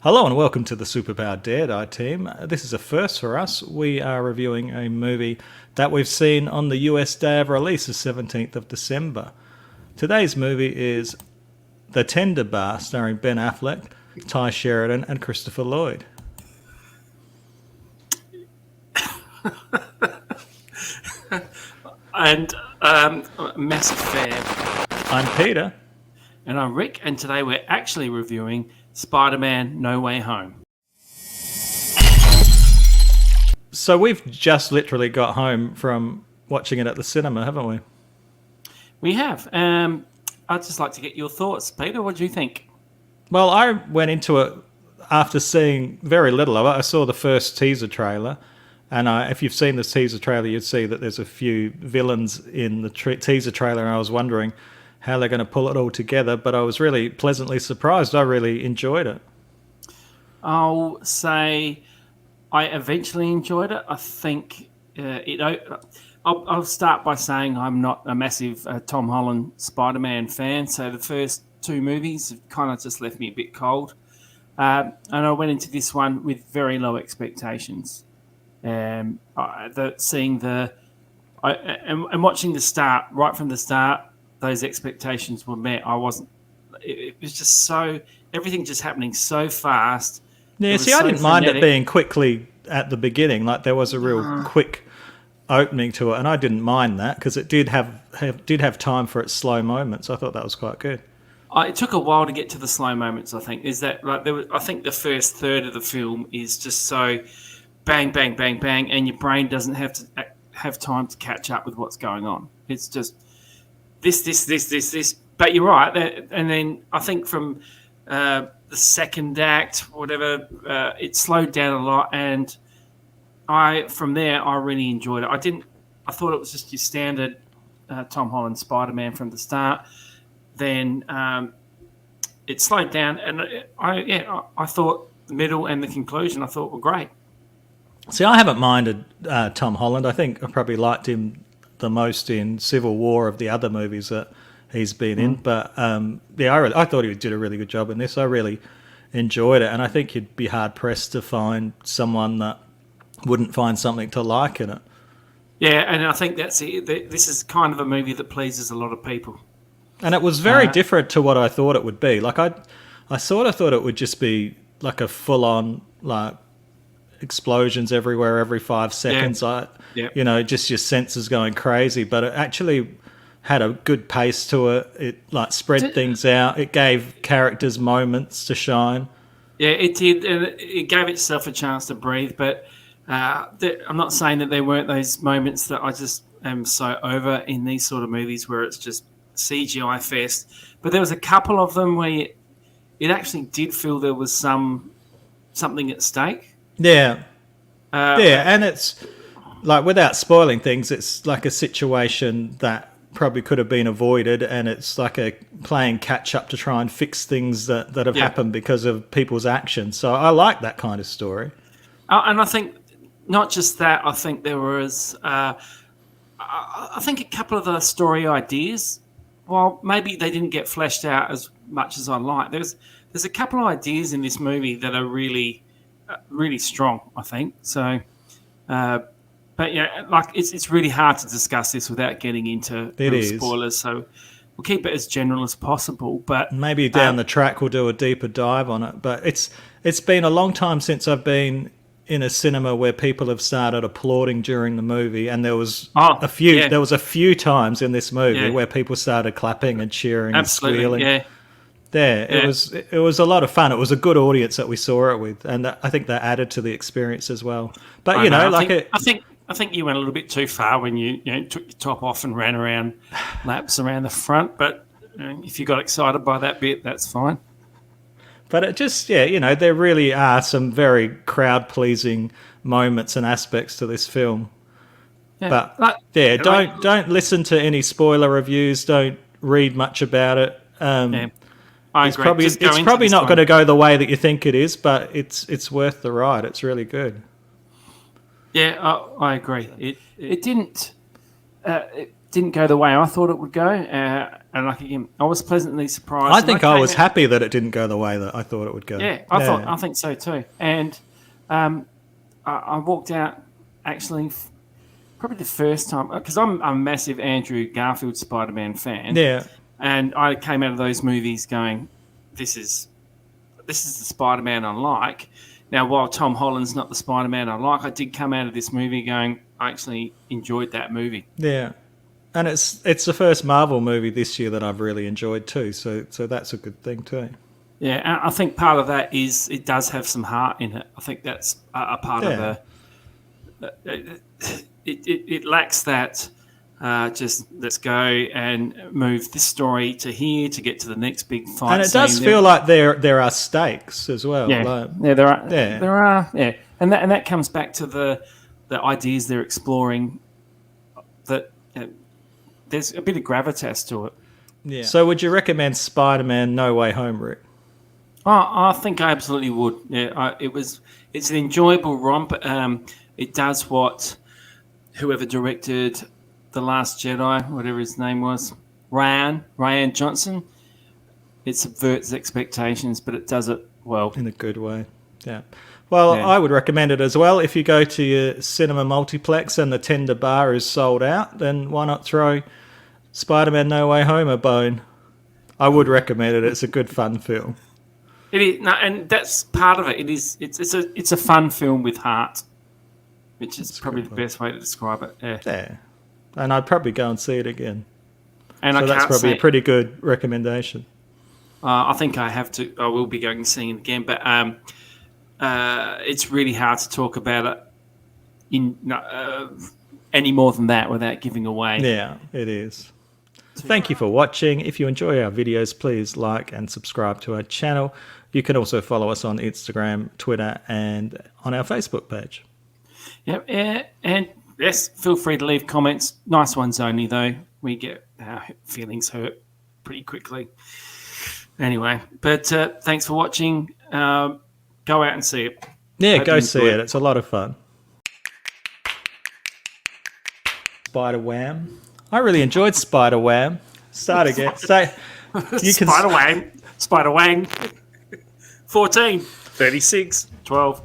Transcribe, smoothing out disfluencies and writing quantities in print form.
Hello and welcome to the Superpowered Dare Die team. This is a first for us. We are reviewing a movie that we've seen on the US day of release, the 17th of December. Today's movie is The Tender Bar, starring Ben Affleck, Ty Sheridan and Christopher Lloyd. And a massive fan. I'm Peter. And I'm Rick, and today we're actually reviewing Spider-Man No Way Home. So we've just literally got home from watching it at the cinema, haven't we? We have. I'd just like to get your thoughts. Peter, what do you think? Well, I went into it after seeing very little of it. I saw the first teaser trailer. And if you've seen the teaser trailer, you'd see that there's a few villains in the teaser trailer, and I was wondering how they're going to pull it all together, but I was really pleasantly surprised. I really enjoyed it. I'll say I eventually enjoyed it. I think I'll start by saying I'm not a massive Tom Holland Spider-Man fan, so the first two movies have kind of just left me a bit cold. And I went into this one with very low expectations. And watching the start, right from the start, those expectations were met. It was just everything just happening so fast. Yeah, see, I didn't mind it being quickly at the beginning. Like, there was a real quick opening to it, and I didn't mind that because it did have time for its slow moments. I thought that was quite good. It took a while to get to the slow moments, I think. I think the first third of the film is just so bang, bang, bang, bang, and your brain doesn't have time to catch up with what's going on. It's just this. But you're right. And then I think from the second act, whatever, it slowed down a lot. And from there, I really enjoyed it. I thought it was just your standard Tom Holland Spider-Man from the start. Then it slowed down. And I thought the middle and the conclusion, I thought were great. See, I haven't minded Tom Holland. I think I probably liked him the most in Civil War of the other movies that he's been in. But I thought he did a really good job in this. I really enjoyed it, and I think you'd be hard pressed to find someone that wouldn't find something to like in it. Yeah, and I think that's it. This is kind of a movie that pleases a lot of people. And it was very different to what I thought it would be. Like I sort of thought it would just be like a full-on like explosions everywhere every 5 seconds. Just your senses going crazy, but it actually had a good pace to it. It like spread things out. It gave characters moments to shine. Yeah, it did, and it gave itself a chance to breathe. But I'm not saying that there weren't those moments that I just am so over in these sort of movies where it's just CGI fest. But there was a couple of them where it actually did feel there was something at stake. Yeah. And it's like, without spoiling things, it's like a situation that probably could have been avoided, and it's like a playing catch up to try and fix things that have happened because of people's actions. So I like that kind of story. And I think not just that, I think there was I think a couple of the story ideas, well, maybe they didn't get fleshed out as much as I like. There's a couple of ideas in this movie that are really strong, I think. So, but yeah, like it's really hard to discuss this without getting into spoilers. So we'll keep it as general as possible. But maybe down the track we'll do a deeper dive on it. But it's been a long time since I've been in a cinema where people have started applauding during the movie, and there was a few times in this movie where people started clapping and cheering and squealing. Yeah. It was a lot of fun. It was a good audience that we saw it with, and I think that added to the experience as well. But I think you went a little bit too far when you took your top off and ran around laps around the front. But if you got excited by that bit, that's fine. But it just there really are some very crowd pleasing moments and aspects to this film. Yeah. But don't listen to any spoiler reviews. Don't read much about it. I agree. It's probably not going to go the way that you think it is, but it's worth the ride. It's really good. Yeah, I agree. It didn't. didn't go the way I thought it would go, and like again, I was pleasantly surprised. I think I was happy that it didn't go the way that I thought it would go. Yeah, I think so too. And I walked out actually probably the first time, because I'm a massive Andrew Garfield Spider-Man fan. Yeah, and I came out of those movies going, "This is the Spider-Man I like." Now, while Tom Holland's not the Spider-Man I like, I did come out of this movie going, I actually enjoyed that movie. Yeah. And it's the first Marvel movie this year that I've really enjoyed too, so that's a good thing too. Yeah, and I think part of that is it does have some heart in it. I think that's a part of it lacks that just let's go and move this story to here to get to the next big fight. And it does feel like there are stakes as well. Yeah, there are. Yeah, and that comes back to the ideas they're exploring. That there's a bit of gravitas to it. Yeah. So would you recommend Spider-Man No Way Home, Rick? I think I absolutely would. Yeah, it's an enjoyable romp. It does what whoever directed The Last Jedi, whatever his name was, Rian Johnson. It subverts expectations, but it does it well. In a good way. Yeah. Well, I would recommend it as well. If you go to your cinema multiplex and the tender bar is sold out, then why not throw Spider-Man No Way Home a bone? I would recommend it. It's a good fun film. It is, and that's part of it. It's a fun film with heart, which is probably the best way to describe it. Yeah. And I'd probably go and see it again. And so that's probably a pretty good recommendation. I think I have to. I will be going and seeing it again, but it's really hard to talk about it in any more than that without giving away. Yeah, it is. Thank you for watching. If you enjoy our videos, please like and subscribe to our channel. You can also follow us on Instagram, Twitter, and on our Facebook page. Yep, and yes, feel free to leave comments. Nice ones only, though. We get our feelings hurt pretty quickly. Anyway, but thanks for watching. Go out and see it. Yeah, go see it. It's a lot of fun. Spider-Wham. I really enjoyed Spider-Wham. Start again. Spider-Wham. Spider-Wham. 14, 36, 12.